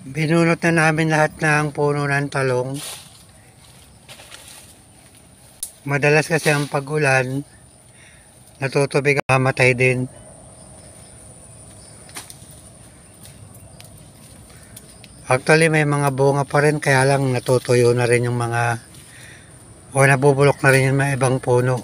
Binunot na namin lahat ng puno ng talong. Madalas kasi ang pag-ulan, natutubig, mamatay din. Actually may mga bunga pa rin, kaya lang natutuyo na rin yung mga, o nabubulok na rin yung mga ibang puno.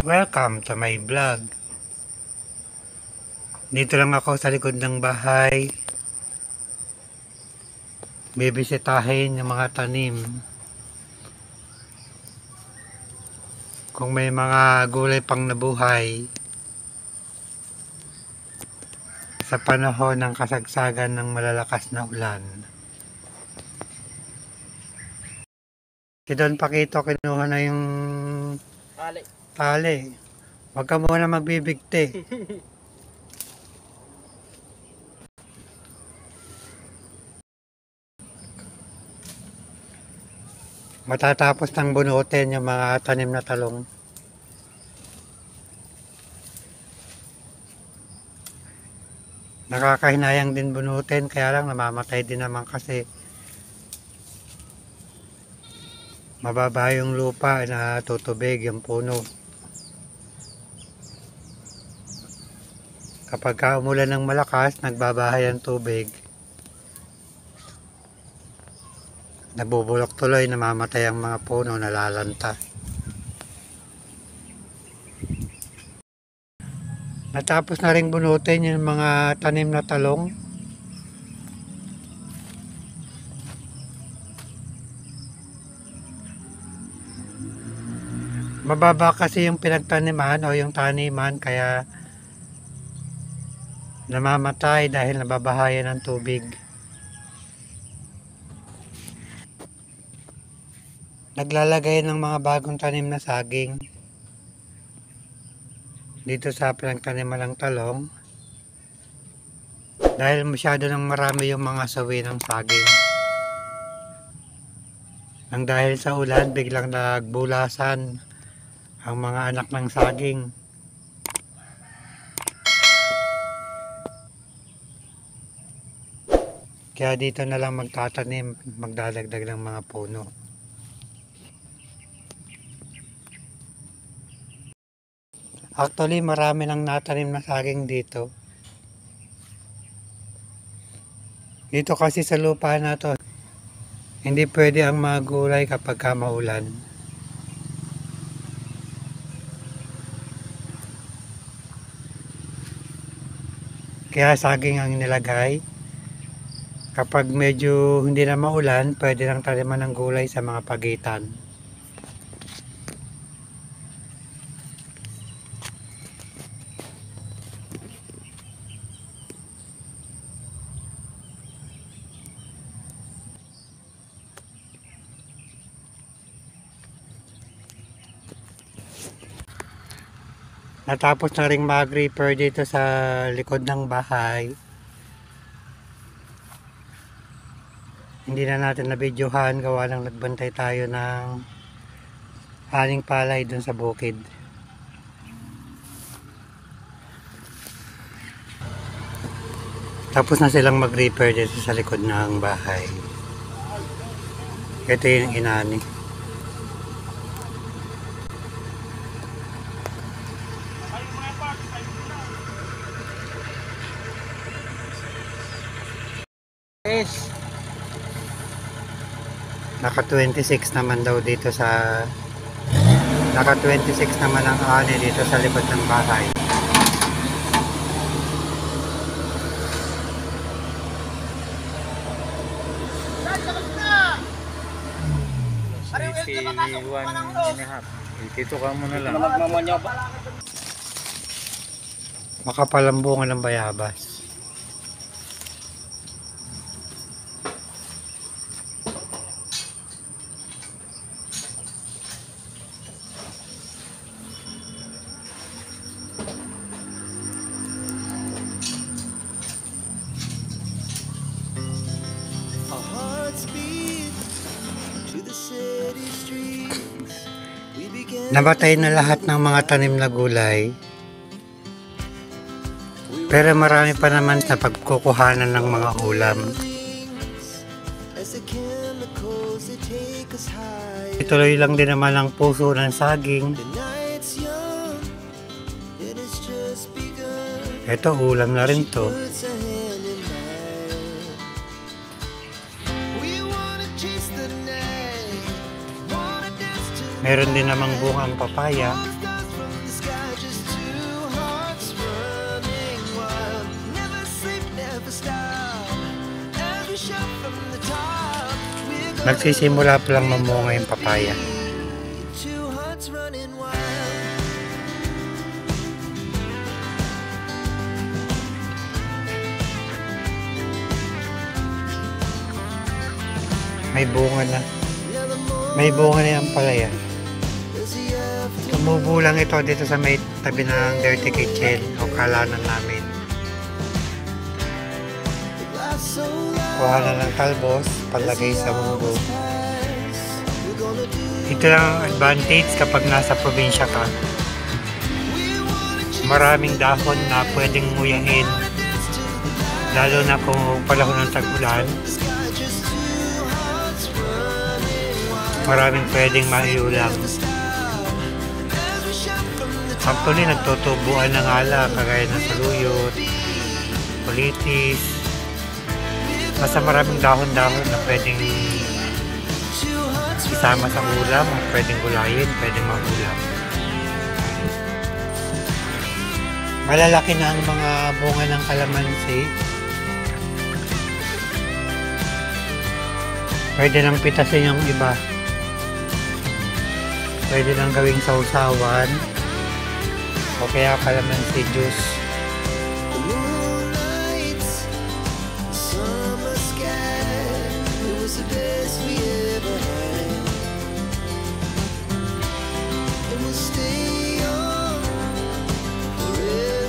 Welcome to my vlog. Dito lang ako sa likod ng bahay. Bibisitahin yung mga tanim. Kung may mga gulay pang nabuhay sa panahon ng kasagsagan ng malalakas na ulan. Si Don Paquito kinuha na yung tali. Huwag ka muna magbibigti. Matatapos ng bunutin yung mga tanim na talong. Nakakahinayang din bunutin, kaya lang namamatay din naman kasi mababa yung lupa na tutubig yung puno. Kapag umulan ng malakas, nagbabahay ang tubig. Nabubulok tuloy, namamatay ang mga puno, nalalanta. Natapos na rin bunutin yung mga tanim na talong. Mababa kasi yung pinagtaniman o yung taniman, kaya namamatay dahil nababahayan ng tubig. Naglalagay ng mga bagong tanim na saging dito sa pinagtaniman ng talong dahil masyado nang marami yung mga sawi ng saging. Nang dahil sa ulan, biglang nagbulasan ang mga anak ng saging. Kaya dito na lang magtatanim, magdadagdag ng mga puno. Actually, marami nang natanim na saging dito. Dito kasi sa lupa na to, hindi pwede ang mga gulay kapag maulan. Kaya saging ang nilagay. Kapag medyo hindi na maulan, pwede lang taniman ng gulay sa mga pagitan. Natapos na ring mag-repair dito sa likod ng bahay. Hindi na natin na-videohan, gawa ng nagbantay tayo ng aning palay dun sa bukid. Tapos na silang mag-repair dito sa likod ng bahay. Ito yung inani. Naka 26 naman daw dito sa naka 26 naman ang ani dito sa likod ng bahay. Dito ka muna lang. Makapalambungan ng bayabas. Nabatay na lahat ng mga tanim na gulay. Pero marami pa naman na pagkukuhanan ng mga ulam. Ituloy lang din naman ang puso ng saging. Ito, ulam na rin to. Meron din namang bungang papaya. Nagsisimula pa lang mamunga yung papaya. May bunga na. May bunga na yung palaya. Tumubo lang ito dito sa may tabi ng dirty kitchen o kalanan namin. Kuha na ng talbos, palagay sa munggo. Ito lang ang advantage kapag nasa probinsya ka. Maraming dahon na pwedeng nguyain. Lalo na kung panahon ng tag-ulan. Maraming pwedeng maiulam. Actually, nagtutubuan ng ala kagaya ng saluyot, kulitis. Basta maraming dahon-dahon na pwedeng isama sa ulam at pwedeng gulayin, pwedeng magulam. Malalaki na ang mga bunga ng kalamansi. Pwede nang pitasin yung iba. Pwede nang gawing sausawan o kaya kalamansi juice.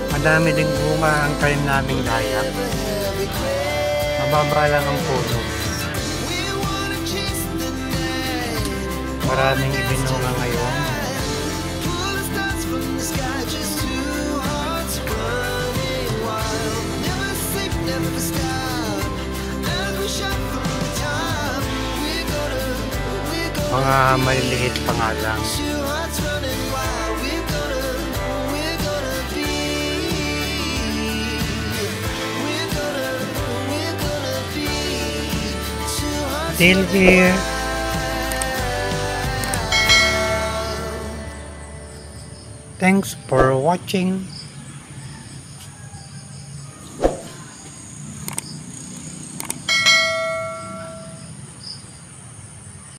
Madami ding bunga ang tanim naming dayak. Mababa lang ang puno. Maraming ibinunga ngayon. Mga maliliit pa nga lang. Still here. Thanks for watching.